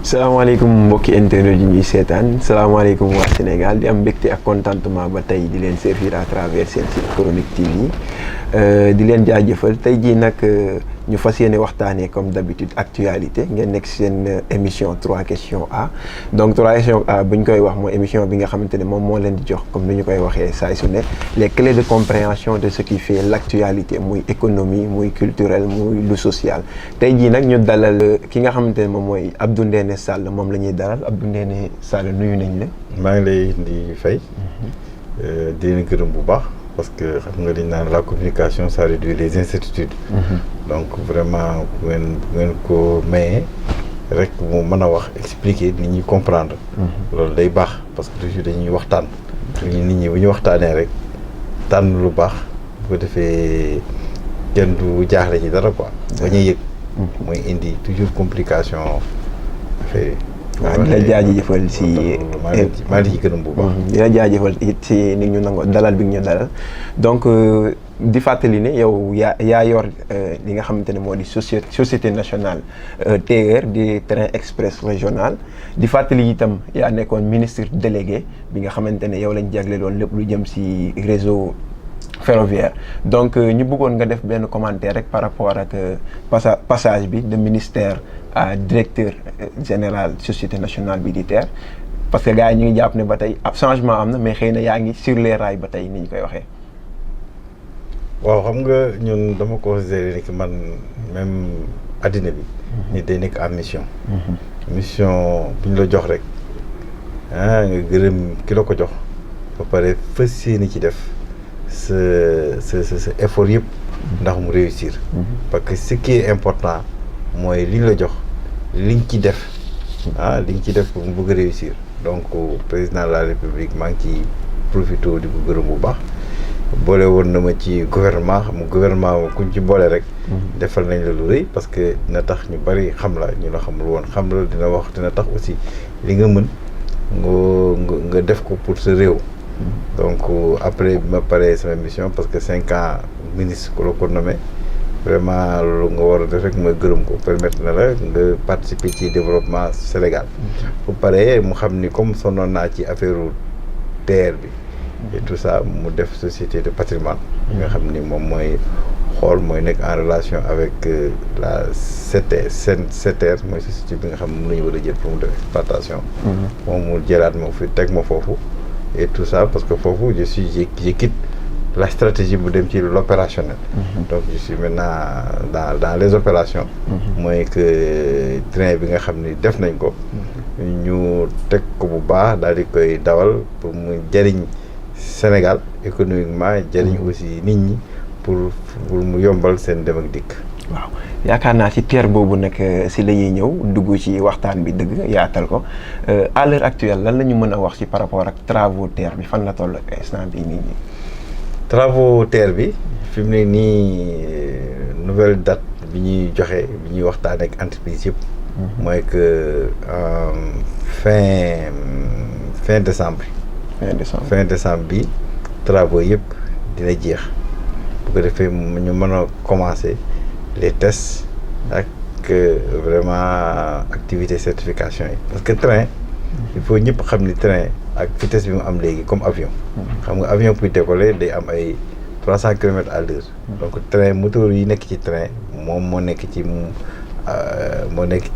salaamaaleykum mbokki internet yi ñuy seetaan salaamaaleykum waa Sénégal di am mbégte ak contentement ba tey di leen servir à travers seen site Chronique TV di leen jaajëfal tey jii nag ñu fas yéene waxtaanee comme d'habitude actualité ngeen nekk seen émission 3 questions A donc 3 questions A bu ñu koy wax mooy émission bi nga xamante ne moom moo leen di jox comme ni ñu koy waxee saa su ne les clés de compréhension de ce qui fait l'actualité muy économie muy culturel muy lu social tey jii nag ñu dalal ki nga xamante ne moom mooy Abdou Ndéné Sall moom la ñuy dalal Abdou Ndéné Sall nuyu nañ la. maa ngi lay di fay. di leen gërëm bu baax parce que xam nga dañ naan la communication ça réduit les incertitudes. donc vraiment bu ngeen ko mayee rek mu mën a wax expliquer nit ñi comprendre. loolu day baax parce que toujours dañuy waxtaan. nit ñi bu ñu waxtaanee rek tànn lu baax bu ko defee kenn du jaaxle ci dara quoi. ba ñuy yëg. mooy indi toujours complication affaire yi. waaw di la jaajëfal si maa ngi ci gërëm bu baax. di la jaajëfal it si ni ñu nangoo dalal bi ñu dalal donc di fàttali ne yow yaa yor li nga xamante ne moo di société nationale TER di train express régional di fàttali itam yaa nekkoon ministre délégué bi nga xamante ne yow lañ jagleeloon lépp lu jëm si réseau ferroviaire donc ñu bëggoon nga def benn commentaire rek par rapport ak passage bi de ministère à directeur général société nationale bi di TER parce que gars yi ñu ngi jàpp ne ba tey ab changement am na mais xëy na yaa ngi sur les rails ba tey ni ñu koy waxee. waaw xam nga ñun dama considéré ni que man même addina bi. ni day nekk en mission. mission bu ñu la jox rek nga gërëm ki la ko jox ba pare fas yéene ci def sa effort yëpp ndax mu réussir. parce que ce qui est important mooy li ñu la jox li nga ci def li nga ci def pour mu bëgg a réussir donc président de la république maa ngi ci profité di ko gërëm bu baax. boole woon na ma ci gouvernement xam nga gouvernement kuñ ci boole rek. defal nañ la lu rëy parce que dina tax ñu bari xam la ñu la xamul woon xam la dina wax dina tax aussi li nga mën nga def ko pour sa réew. donc après bi ma paree sama mission parce que 5 ans ministre ku la ko nommé vraiment loolu nga war a def rek mooy gërëm ko permettre na la nga participer ci développement Sénégal. bu paree mu xam ni comme sonnoon naa ci affaire TER bi. et tout ça mu def société de patrimoine nga xam ni moom mooy xool mooy nekk en relation avec la SETER mooy société bi nga xam ne mën nañu war a jël pour mu def exploitation moom mu jëlaat ma fi teg ma foofu et tout ça parce que foofu je quitte la stratégie bu dem ci l'opérationnel donc je suis maintenant dans les opérations mooy que train bi nga xam ni def nañ ko ñu teg ko bu baax daal di koy dawal pour mu jëriñ Sénégal économiquement jëriñ aussi nit ñi pour mu yombal seen dem ak dikk. waaw yaakaar naa ci TER boobu nag si la ñuy ñëw dugg ci waxtaan bi dëgg yaatal ko à l'heure actuelle lan la ñu mën a wax ci par rapport ak travaux TER bi fan la toll instant bii nii. travaux TER bi fi mu ne nii nouvelle date bi ñuy joxe bi ñuy waxtaan ak entreprise yëpp. mooy que fin décembre. fin décembre bi travaux yëpp dina jeex bu ko defee ñu mën a commencer les tests ak vraiment activité certification yi parce que train il faut ñëpp xam ni train ak vitesse bi mu am léegi comme avion xam nga avion pour décoller day am ay 300 kilomètres à l'heure donc train moteur yi nekk ci train moom moo nekk ci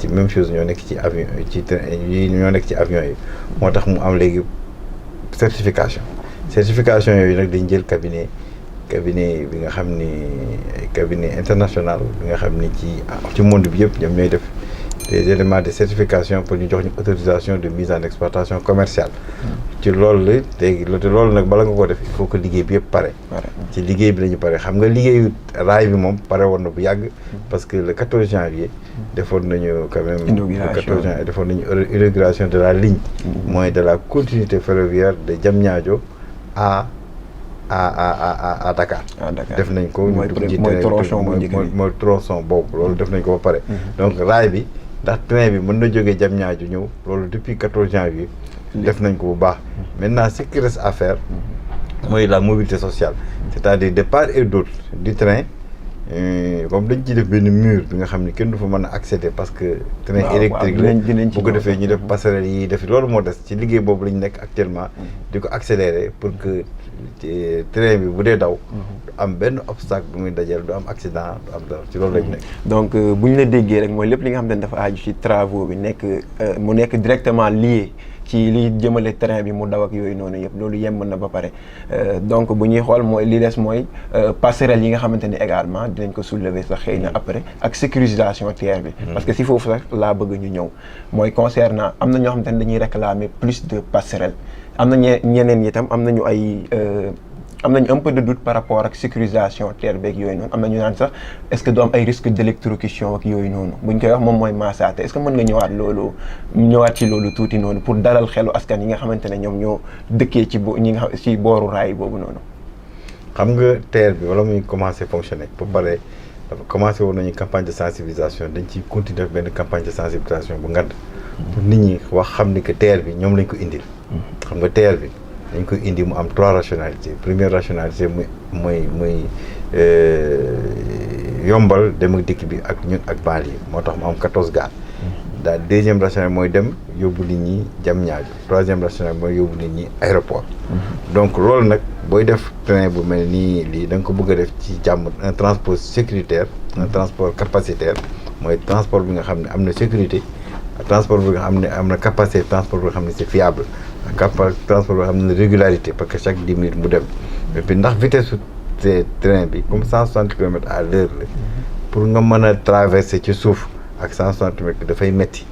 même chose ñoo nekk ci avion ñoo nekk ci avion yi moo tax mu am léegi certification yooyu nag dañ jël cabinet bi nga xam ni cabinet international bi nga xam ni ci monde bi yëpp ñoom ñooy def des éléments de certification pour ñu jox ñu autorisation de mise en exploitation commerciale ci loolu léegi loolu nag bala nga ko def il faut que liggéey bi yëpp pare ci liggéey bi la ñu pare xam nga liggéeyu raay bi moom pare woon na bu yàgg parce que le 14 janvier defoon nañu quand même le 14 janvier defoon nañu inauguration de la ligne mooy de la continuité ferroviaire de Diamniadio à Dakar def nañ ko ñu dugg ci mooy tronçon boobu loolu def nañ ko ba pare donc raay bi ndax train bi mën na jógee Diamniadio ñëw loolu depuis 14 janvier def nañ ko bu baax maintenant ce qui reste à faire mooy la mobilité sociale c'est-à-dire de part et d'autre du train comme dañ ciy def benn mur bi nga xam ne kenn du fa mën a accéder parce que train électrique la bu ko defee ñu def passerelle yi def loolu moo des ci liggéey boobu lañ nekk actuellement di ko accélérer pour que train bi bu dee daw du am benn obstacle bu muy dajal du am accident du am dara ci loolu lañ nekk. donc bu ñu la déggee rek mooy lépp li nga xam ne dafa aju ci travaux bi nekk mu nekk directement lié ci li jëmale train bi mu daw ak yooyu noonu yëpp loolu yemb na ba pare donc bu ñuy xool mooy li des mooy passerelle yi nga xamante ni également dinañ ko soulever sax xëy na après ak sécurisation TER bi. parce que si foofu sax laa bëgg ñu ñëw mooy concernant am na ñoo xamante ne dañuy réclamer plus de passerelle am na ñeneen itam am nañu ay am nañu un peu de doute par rapport ak sécurisation TER beeg yooyu noonu am na ñu naan sax est-ce que du am ay risque d'électrocution ak yooyu noonu bu ñu koy wax moom mooy maasaate est-ce que mën nga ñëwaat ci loolu tuuti noonu pour dalal xelu askan yi nga xamante ne ñoom ñoo dëkkee ci booru raay boobu noonu. xam nga TER bi wala muy commencer fonctionner ba pare dafa commencé woon nañu campagne de sensibilisation dañ ciy continuer benn campagne de sensibilisation bu ngand pour nit ñi wax xam ni que TER bi ñoom lañ ko indil. xam nga TER bi. dañ koy indi mu am 3 rationalités première rationalité mooy yombal dem ak dikk bi ak ñun ak banlieue moo tax mu am 14 gares daal deuxième rationalité mooy dem yóbbu nit ñi Diamniadio troisième rationalité mooy yóbbu nit ñi aéroport donc loolu nag booy def train bu mel nii lii da nga ko bëgg a def ci jàmm un transport sécuritaire un transport capacitaire mooy transport bi nga xam ne am na sécurité transport bi nga xam ne am na capacité transport bi nga xam ne c'est fiable transport boo xam ne régularité parce que chaque 10 minutes mu dem et puis ndax vitesse su train bi comme 160 kilomètres à l'heure la pour nga mën a traverser ci suuf ak 160 kilomètres dafay metti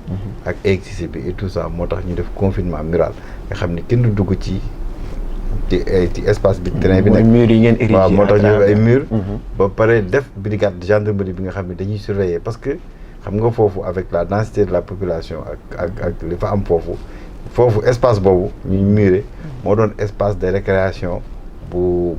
ak électricité bi et tout ça moo tax ñu def confinement mural nga xam ne kenn du dugg ci espace bi train bi nekk murs yi ngeen érigé waaw moo tax ñu def ay murs ba pare def brigade de gendarmerie bi nga xam ne dañuy surveiller parce que xam nga foofu avec la densité de la population ak li fa am foofu espace boobu ñuy muré moo doon espace de récréation bu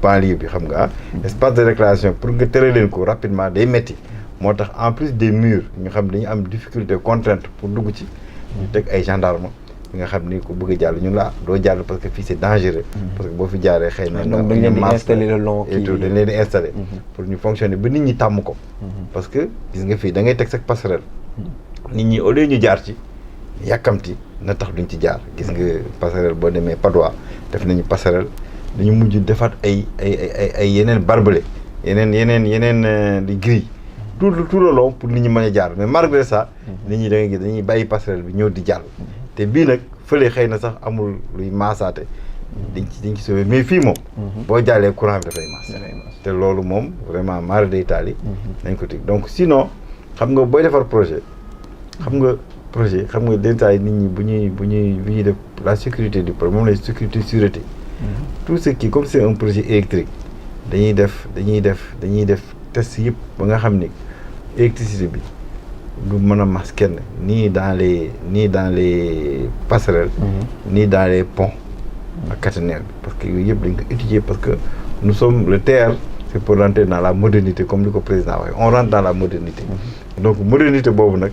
banlieue bi xam nga espace de récréation pour nga tere leen ko rapidement day metti moo tax en plus des murs ñu xam dañu am difficulté contrainte pour dugg ci ñu teg ay gendarme bi nga xam ni ku bëgg a jàll ñun la doo jàll parce que fii c'est dangereux parce que boo fi jaaree xëy na donc dañ leen di installer le long et tout dañ leen di installer pour ñu fonctionner ba nit ñi tàmm ko parce que gis nga fii da ngay teg sa passerelle nit ñi au lieu ñu jaar ci yàkkamti na tax duñ ci jaar gis nga passerelle boo demee Padois def nañu passerelle dañu mujj defaat ay yeneen barbelé yeneen di grille tout le long pour nit ñi mën a jaar mais malgré ça nit ñi da ngay gis dañuy bàyyi passerelle bi ñëw di jàll te bii nag fële xëy na sax amul luy maasaate dañ ci sauvé mais fii moom boo jàllee courant bi dafay maas te loolu moom vraiment mara day taali nañ ko tig donc sinon xam nga booy defar projet xam nga détail nit ñi bu ñuy def la sécurité du projet moom la sécurité sûreté tout ce qui comme c'est un projet électrique dañuy def test yëpp ba nga xam ni électricité bi du mën a mas kenn ni dans les passerelles ni dans les ponts ak caténaire bi parce que yooyu yëpp dañ ko étudier parce que nous sommes le TER c'est pour rentrer dans la modernité comme li ko président waxee on rentre dans la modernité donc modernité boobu nag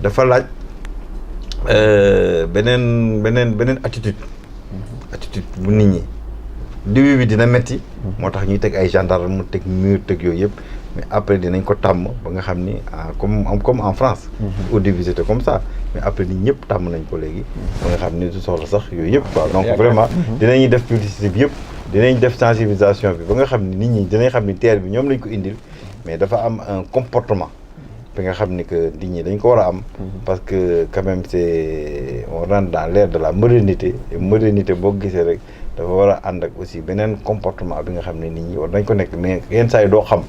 dafa laaj beneen attitude bu nit ñi début bi dina metti moo tax ñuy teg ay gendarme teg mur teg yooyu yëpp mais après dinañ ko tàmm ba nga xam ni comme en France au début c'était comme ça mais après nit ñëpp tàmm nañ ko léegi ba nga xam ni du soxla sax yooyu yëpp quoi donc vraiment dinañuy def publicité bi yëpp dinañ def sensibilisation bi ba nga xam ni nit ñi dinañ xam ni TER bi ñoom lañ ko indil mais dafa am un comportement bi nga xam ni que nit ñi dañ ko war a am parce que quand même on rentre dans l'ère de la modernité et modernité boo gisee rek dafa war a ànd ak aussi beneen comportement bi nga xam ne nit ñi war nañ ko nekk mais yenn saa yi doo xam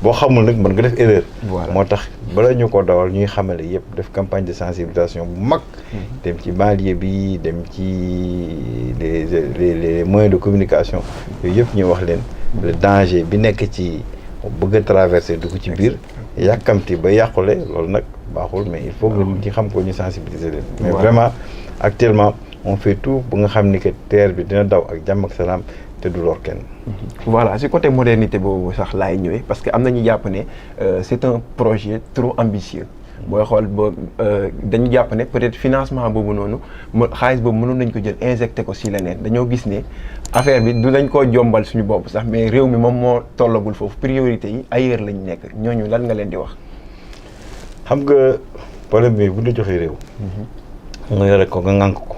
boo xamul nag mën nga def erreur moo tax bala ñu ko dawal ñuy xamale yëpp def campagne de sensibilisation bu mag dem ci banlieue bi dem ci les moyens de communication yooyu yëpp ñuy wax leen le danger bi nekk ci bëgg a traverser dugg ci biir yàkkamti ba yàqule loolu nag baaxul mais il faut que nit ñi xam ko ñu sensibiliser leen mais vraiment actuellement on fait tout ba nga xam ni que TER bi dina daw ak jàmm ak salaam te du lor kenn. voilà si côté modernité boobu sax laay ñëwee parce que am na ñu jàpp ne c'est un projet trop ambitieux booy xool boo dañu jàpp ne peut-être financement boobu noonu xaalis boobu mënoon nañ ko jël injecté ko si leneen dañoo gis ne affaire bi du dañ koo jombal suñu bopp sax mais réew mi moom moo tollagul foofu priorité yi ailleurs lañ nekk ñooñu lan nga leen di wax. xam nga problème bi bu ñu la joxee réew. nga yore ko nga ŋànk ko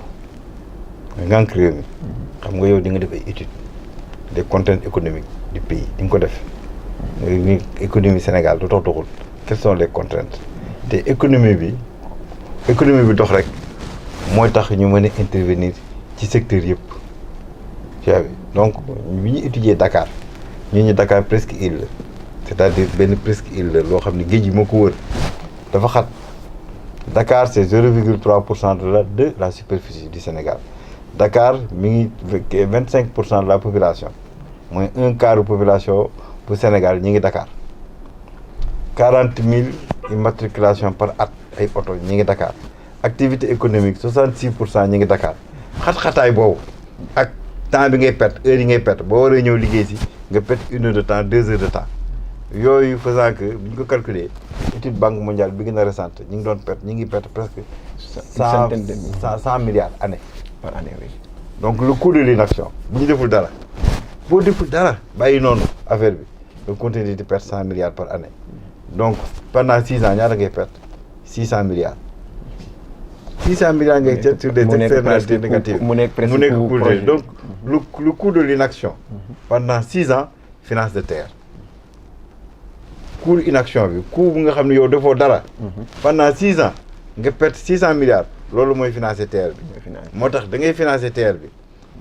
nga ŋànk réew mi. xam nga yow di nga def ay études des contraintes économiques du pays di nga ko def. ni économie Sénégal du tax doxul quelles sont les contraintes te économie bi dox rek mooy tax ñu mën a intervenir ci secteur yëpp. donc bi ñu étudier Dakar ñu Dakar presque île la c'est-à-dire benn presque île la loo xam ne géej gi moo ko wër dafa xat Dakar c'est 0,3% de la superficie du Sénégal Dakar mi ngi 25% de la population mooy un quart de population bu Sénégal ñi ngi Dakar 40 000 immatriculation par at ay oto ñi ngi Dakar activité économique 66% ñi ngi Dakar xat-xataay boobu ak temps bi ngay perte heure yi ngay perte boo waree ñëw liggéey si nga perte 1 heure de temps 2 heures de temps yooyu faisant que bu ñu ko calculer étude banque mondiale bi gën a récente ñi ngi perte presque 100 milliards année par année oui. donc le coût de l'inaction bu ñu deful dara boo deful dara bàyyi noonu affaire bi nga continuer di perte 100 milliards par année donc pendant 6 ans ñaata ngay perte 600 milliards 600 milliards ngay jël sur des externalités négatives mu nekk coût donc le coût de l'inaction pendant 6 ans finance de terre coût inaction bi coût bu nga xam ne yow defoo dara pendant 6 ans nga perte 600 milliards loolu mooy financer terre bi moo tax da ngay financer terre bi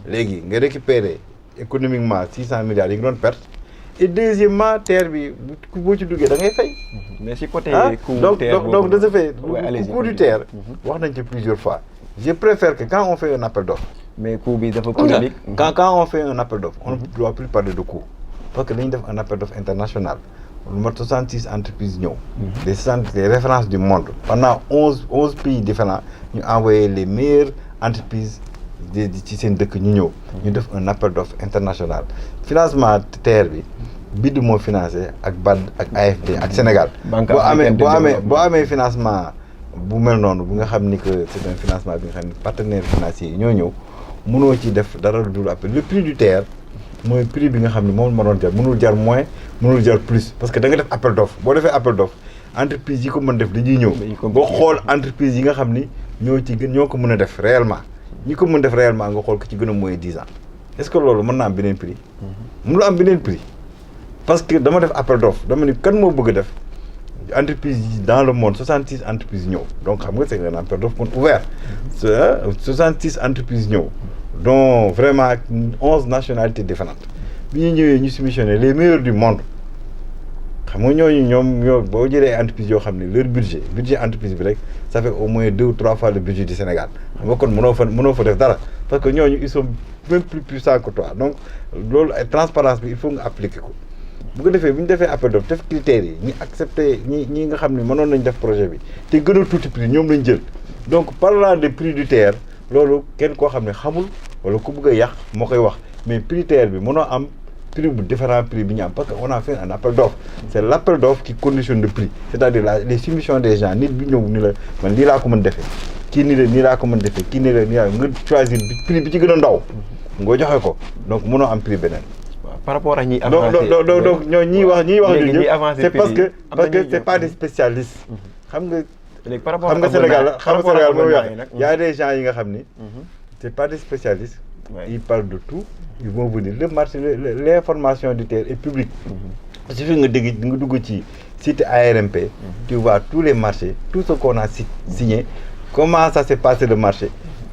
léegi nga récupérer économiquement 600 milliards yi nga doon perte et deuxièmement terre bi boo ci duggee da ngay fay. mais si côté coût donc de ce fait coût du terre wax nañ ci plusieurs fois je préfère que quand on fait un appel d'offres mais coût bi dafa polémique quand on fait un appel d'offres on ne doit plus parler de coût parce que dañuy def un appel d'offres international lu mat 66 entreprises ñëw des références du monde pendant 11 pays différents ñu envoyé les meilleures entreprises ci seen dëkk ñu ñëw ñu def un appel d'offres international financement terre bi BID moo financé ak BAD ak AFD ak Sénégal boo amee financement bu mel noonu bu nga xam ni que c'est un financement bi nga xam ni partenaires financiers yi ñoo ñëw mënoo ci def dara lu dul appel le prix du terre mooy prix bi nga xam ne moom ma doon jar mënul jar moins mënul jar plus parce que da nga def appel d'offre boo defee appel d'offre entreprise yi ko mën def dañuy ñëw boo xool entreprise yi nga xam ni ñoo ko mën a def réellement ñi ko mën def réellement nga xool ko ci gën a mooy 10 ans est-ce que loolu mën na am beneen prix mënul am beneen prix parce que dama def appel d'offre dama ni kan moo bëgg a def entreprise yi dans le monde 66 entreprises ñëw donc xam nga c'est un appel d'offre ouvert 66 entreprises ñëw dont vraiment 11 nationalités différentes bi ñu ñëwee ñu soumissionné les meilleurs du monde xam nga ñoo boo jëlee entreprise yoo xam ne leur budget entreprise bi rek ça fait au moins 2 ou 3 fois le budget du Sénégal xam nga kon mënoo fa def dara parce que ñooñu ils sont même plus puissants que toi donc loolu ay transparence bi il faut nga appliquer ko bu ko defee bu ñu defee appel d'offre def critères yi ñi accepté ñi nga xam ne mënoon nañ def projet bi te gën a tuuti prix ñoom lañ jël donc parlant de prix du terre loolu kenn koo xam ne xamul wala ku bëgg a yàq moo koy wax mais prix terre bi mënoo am prix bu différent prix bi ñu am parce que on a fait un appel d'offre c'est l'appel d'offre qui conditionne le prix c'est-à-dire les soumissions des gens nit bi ñëw ni la man lii laa ko mën defee kii nii la nii laa ko mën defee kii nii la nii laa nga choisir prix bi ci gën a ndaw nga joxe ko donc mënoo am prix beneen. par rapport ak ñiy avancé donc ñiy wax c'est parce que c'est pas des spécialistes. xam nga Sénégal mooy wax y a des gens yi nga xam ni. c'est pas des spécialistes. ils parlent de tout. ils vont vous dire le marché l'information du terre est publique. il suffit nga dugg ci site ARMP. tu vois tous les marchés tout ce qu'on a signé comment ça s'est passé le marché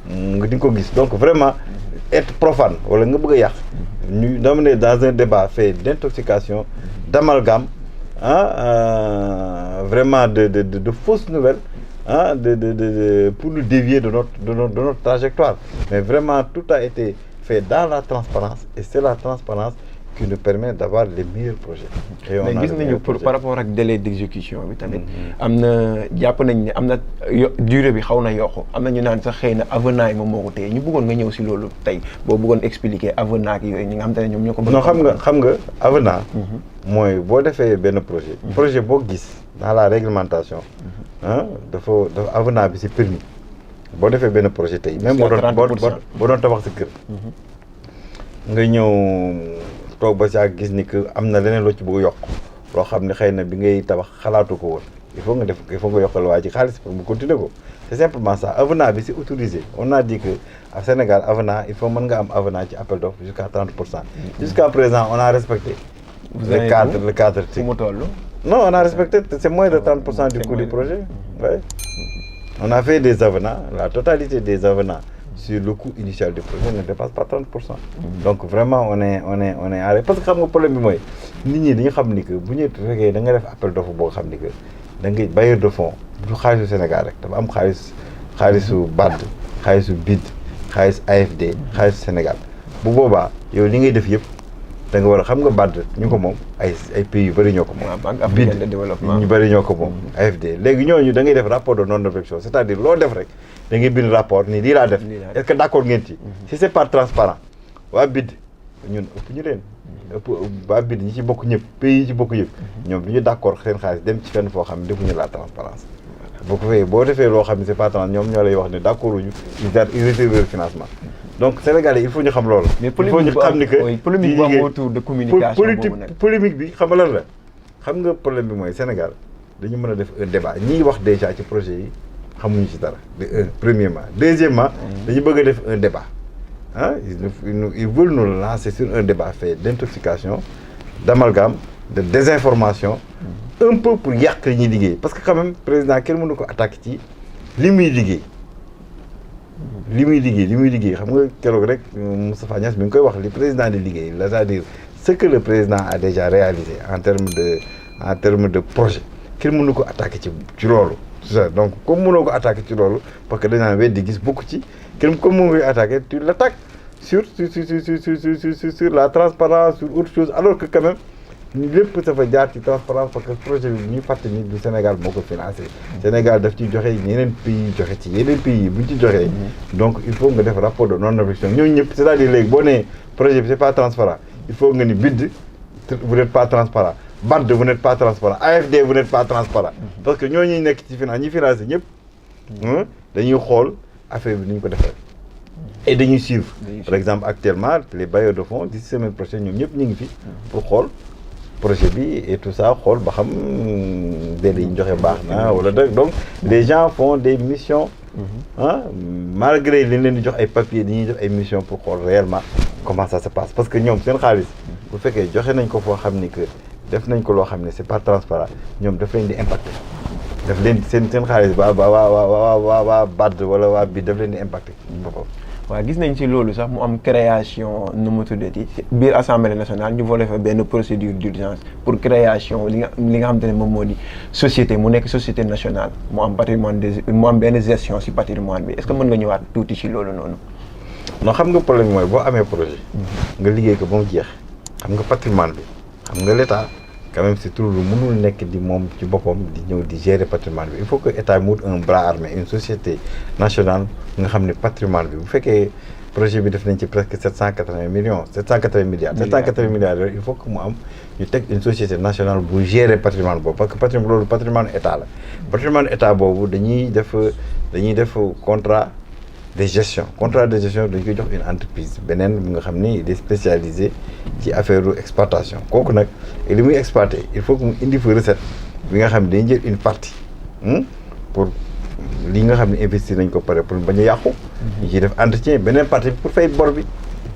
nga di nga ko gis donc vraiment être profane wala nga bëgg a yàq ñu dama ne dans un débat fait d'intoxication d'amalgame vraiment de fausses nouvelles pour nous dévier de notre trajectoire mais vraiment tout a été fait dans la transparence et c'est la transparence qui nous permet d'avoir les meilleurs projets. Et mais gis nañu par rapport ak délai d'exécution bi tamit am na jàpp nañ ne am na durée bi xaw na yokku am na ñu naan sax xëy na avenant yi moom moo ko téye ñu bëggoon nga ñëw si loolu tey boo bëggoon expliquer avenant ak yooyu ñi nga xam te ne ñoom ñoo ko bëgg. non xam nga avenant mooy boo defee benn projet boo gis dans la réglementation dafa avenant bi c'est permis boo defee benn projet tey même boo doon tabax sa kër nga ñëw toog ba saa gis ni que am na leneen loo ci bëgg yokk loo xam ne xëy na bi ngay tabax xalaatu ko woon il faut nga yokkal waa ji xaalis pour mu continuer ko c'est simplement ça avenant bi c'est autorisé on a dit que à Sénégal avenant il faut mën nga am avenant ci appel d'offres jusqu'à 30%. Jusqu'à présent on a respecté le cadre fu mu toll non on a respecté c'est moins de 30% du coût du projet. Ouais. On a fait des avenants, la totalité des avenants sur le coût initial du projet ne dépasse pas 30%. Donc vraiment on est arrêté parce que xam nga problème bi mooy nit ñi dañu xam ni que bu ñu fekkee da nga def appel d'offre boo xam ni que da ngay bailleur de fonds du xaalisu Sénégal rek dafa am xaalisu BAD xaalisu BID xaalis AFD xaalisu Sénégal bu boobaa yow li ngay def yëpp da nga war a xam nga BAD ñu ko moom ay pays yu bëri ñoo ko moom. Banque africaine de développement ñu bëri ñoo ko moom. AFD léegi ñooñu da ngay def rapport de non-objection c'est-à-dire loo def rek da ngay bind rapport ni lii laa def. est-ce que d'accord ngeen ci. si c'est pas transparent waa BID ñun ëpp ñu leen. waa BID ñi ci bokk ñëpp pays yi ci bokk yëpp. ñoom du ñu d'accord seen xaalis dem ci fenn foo xam ne defuñu la transparence boo defee loo xam ne c'est pas transparent ñoom ñoo lay wax ne d'accord uñu ils retirent leur financement. Donc Sénégalais il faut ñu xam loolu. mais polémique bu am autour de communication polémique bi xam nga lan la xam nga problème bi mooy Sénégal dañu mën a def un débat ñiy wax déjà ci projet yi xamuñu ci dara premièrement deuxièmement dañu bëgg a def un débat ils veulent nous lancer sur un débat fait d'intoxication d'amalgame de désinformation un peu pour yàq li ñuy liggéey parce que quand même président kenn mënu ko attaquer ci li muy liggéey xam nga keroog rek Moustapha Niasse mi ngi koy wax li président di liggéey c'est-à-dire ce que le président a déjà réalisé en termes de projet kenn mënu ko attaquer ci loolu donc comme mënoo ko attaquer ci loolu parce que dañ naan weddi gis bokk ci kenn comme mënoo koy attaquer tu l'attaques sur la transparence sur autre chose alors que quand même lépp dafa jaar ci transparence parce que projet bi ñuy fàtte ni du Sénégal moo ko financé Sénégal daf ciy joxe yeneen pays joxe ci yeneen pays yi bu ñu ci joxee donc il faut nga def rapport de non-objection ñooñu ñëpp c'est-à-dire léegi boo nee projet bi c'est pas transparent il faut nga ni BID vous n'êtes pas transparent BAD vous n'êtes pas transparent AFD vous n'êtes pas transparent parce que ñooñu nekk ci finance ñi financé ñëpp dañuy xool affaire bi ni ñu ko defee et dañuy suivre par exemple actuellement les bailleurs de fonds d'ici semaine prochaine ñoom ñëpp ñu ngi fi pour xool projet bi et tout ça xool ba xam délai yi ñu joxe baax na wala dëgg donc les gens font des missions malgré li leen di jox ay papiers dañuy def ay missions pour xool réellement comment ça se passe parce que ñoom seen xaalis bu fekkee joxe nañ ko foo xam ni que def nañ ko loo xam ne c'est pas transparent ñoom daf leen di impacter daf leen seen xaalis waa BAD wala waa bi daf leen di impacter boppam. waaw gis nañ ci loolu sax mu am création nu mu tuddati biir assemblée nationale ñu voté fa benn procédure d'urgence pour création li nga xamante ne moom moo di société mu nekk société nationale mu am patrimoine mu am benn gestion ci patrimoine bi est-ce que mën nga ñëwaat tuuti ci loolu noonu. non xam nga problème mooy boo amee projet. nga liggéey ko ba mu jeex. xam nga patrimoine bi xam nga l'État quand même c'est toujours lu mënul nekk di moom ci boppam di ñëw di gérer patrimoine bi il faut que État mu wut un bras armé une société nationale nga xam ne patrimoine bi bu fekkee projet bi def nañ ci presque 780 milliards yooyu il faut que mu am ñu teg une société nationale bu gérer patrimoine boobu parce que patrimoine État la patrimoine État boobu dañuy def contrat de gestion dañ koy jox une entreprise beneen bi nga xam ni il est spécialisé ci affaire exploitation kooku nag li muy exploiter il faut que mu indi fa recette bi nga xam ne dañuy jël une partie pour li nga xam ne investir nañ ko pare pour bañ a yàqu ñu ciy def entretien beneen partie pour fay bor bi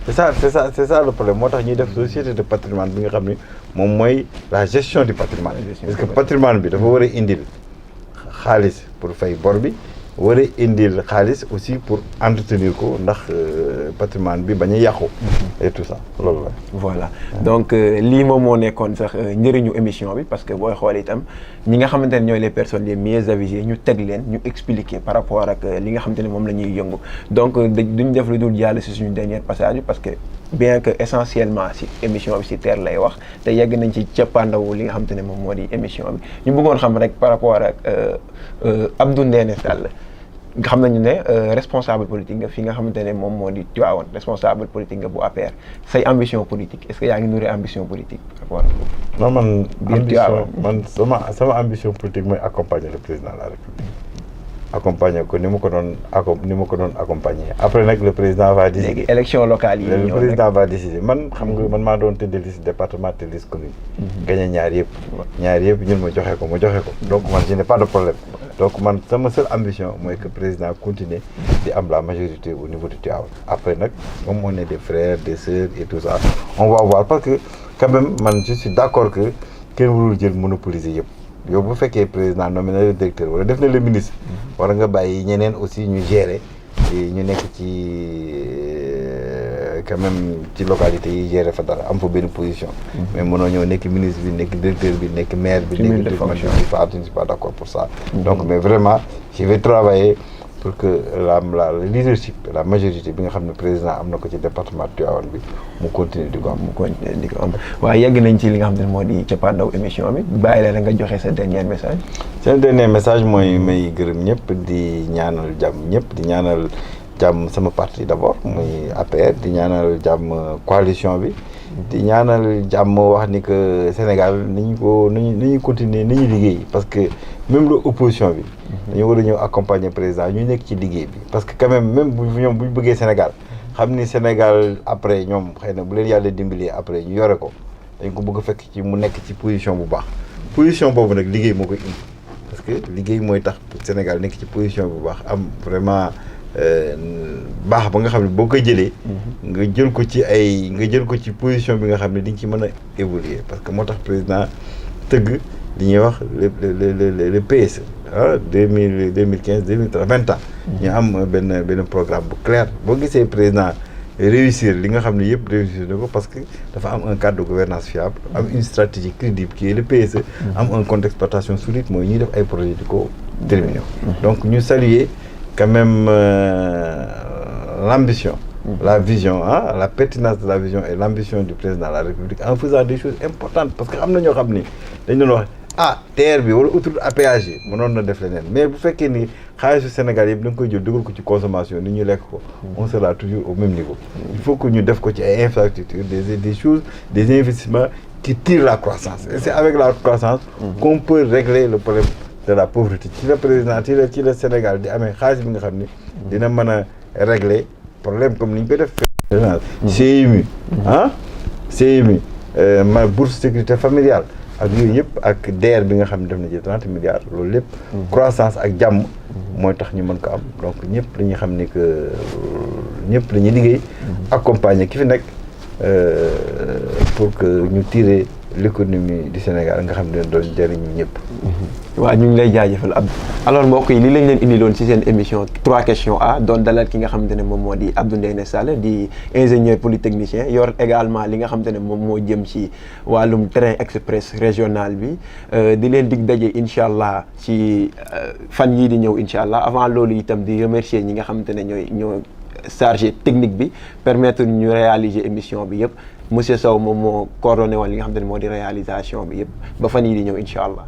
c'est ça le problème moo tax ñuy def société de patrimoine bi nga xam ne moom mooy la gestion du patrimoine parce que patrimoine bi dafa war a indil xaalis pour fay bor bi war a indil xaalis aussi pour entretenir ko ndax patrimoine bi bañ a yàqu et tout ça loolu la. voilà donc lii moom moo nekkoon sax njëriñu émission bi parce que booy xool itam ñi nga xamante ne ñooy les personnes les mieux avisées ñu teg leen ñu expliquer par rapport ak li nga xamante ne moom la ñuy yëngu donc duñ def lu dul jàll si suñu dernier passage parce que bien que essentiellement si émission bi si TER lay wax te yegg nañ ci cappaandawu li nga xamante ne moom moo di émission bi ñu bëggoon xam rek par rapport ak Abdou Ndéné Sall nga xam nañu ne responsable politique nga fi nga xamante ne moom moo di Tivaouane responsable politique nga bu APR say ambition politique est-ce que yaa ngi nourrir ambition politique par rapport ak non man biir ambition man sama ambition politique mooy accompagner le président de la République accompagner ko ni ma ko doon accompagner après nag le président va décider. léegi élection locale yi le président va décider man xam nga man maa doon tëdd liste département te liste commune. gagné ñaar yëpp ñun ma joxe ko donc man je n'ai pas de problème donc man sama seule ambition mooy que président continue di am la majorité au niveau de Tivaouane après nag comme on est des frères des sœurs et tout ça on va voir parce que quand même man je suis d'accord que kenn warul jël monopoliser yëpp. yow bu fekkee président nommé na le directeur wala def na le ministre war nga bàyyi ñeneen aussi ñu gérer ñu nekk ci quand même ci localité yi gérer fa dara am fa benn position mais mënoo ñëw nekk ministre bi nekk directeur bi nekk maire bi nekk je ne suis pas d'accord pour ça donc mais vraiment je vais travailler pour que le leadership la majorité bi nga xam ne président am na ko ci département Tivaouane bi mu continuer di ko am. waaw yegg nañ ci li nga xam ne moo di cappaandaw émission bi bàyyi la nga joxe sa dernier message. seen dernier message mooy may gërëm ñëpp di ñaanal jàmm ñëpp di ñaanal jàmm sama parti d'abord muy APR di ñaanal jàmm coalition bi. di ñaanal jàmm wax ni que Sénégal ni ñu continuer ni ñu liggéey parce que même l'opposition bi. dañu war a ñëw accompagner président ñu nekk ci liggéey bi parce que quand même bu ñu bëggee Sénégal xam ni Sénégal après ñoom xëy na bu leen yàlla dimbalee après ñu yore ko dañ ko bëgg a fekk ci mu nekk ci position bu baax position boobu nag liggéey moo koy indi parce que liggéey mooy tax Sénégal nekk ci position bu baax am vraiment baax ba nga xam ne boo koy jëlee nga jël ko ci position bi nga xam ne di nga ci mën a évoluer parce que moo tax président tëgg li ñuy wax le PSE 2015 2030 20 ans ñu am benn programme bu clair boo gisee président réussir li nga xam ne yëpp réussir na ko parce que dafa am un cadre de gouvernance fiable am une stratégie crédible qui est le PSE am un compte d'exploitation solide mooy ñuy def ay projets di ko terminer donc ñu saluer quand même l'ambition la vision la pertinence de la vision et l'ambition du président de la République en faisant des choses importantes parce que am na ñoo xam ni dañ doon wax TER bi wala autoroute à péage yi mënoon na def leneen mais bu fekkee ni xaalisu Sénégal yëpp da nga koy jël dugal ko ci consommation ni ñu lekk ko on sera toujours au même niveau il faut que ñu def ko ci ay infrastructures des choses des investissements qui tirent la croissance et c'est avec la croissance qu'on peut régler le problème de la pauvreté ci la président ci la Sénégal di amee xaalis bi nga xam ni dina mën a régler problème comme ni ñu koy def CMU CMU ma bourse sécurité familiale ak yooyu yëpp ak DER bi nga xam ne def na ci 30 milliards loolu lépp croissance ak jàmm mooy tax ñu mën ko am donc ñëpp dañuy xam ni que ñëpp dañuy liggéey accompagner ki fi nekk pour que ñu tirer l'économie du Sénégal nga xam ne doon jëriñ ñëpp. waaw ñu ngi lay jaajëfal Abdou. alors mbokk yi li lañ leen indiloon ci seen émission 3 questions A doon dalal ki nga xamante ne moom moo di Abdou Ndéné Sall di ingénieur polytechnicien yor également li nga xamante ne moom moo jëm ci wàllum train express régional bi di leen dig daje incha allah ci fan yii di ñëw incha allah avant loolu itam di remercier ñi nga xamante ne ñoo chargé technique bi permettre ñu réaliser émission bi yëpp. monsieur Sow moom moo coordonné woon li nga xam ne moo di réalisation bi yëpp ba fan yii di ñëw incha allah.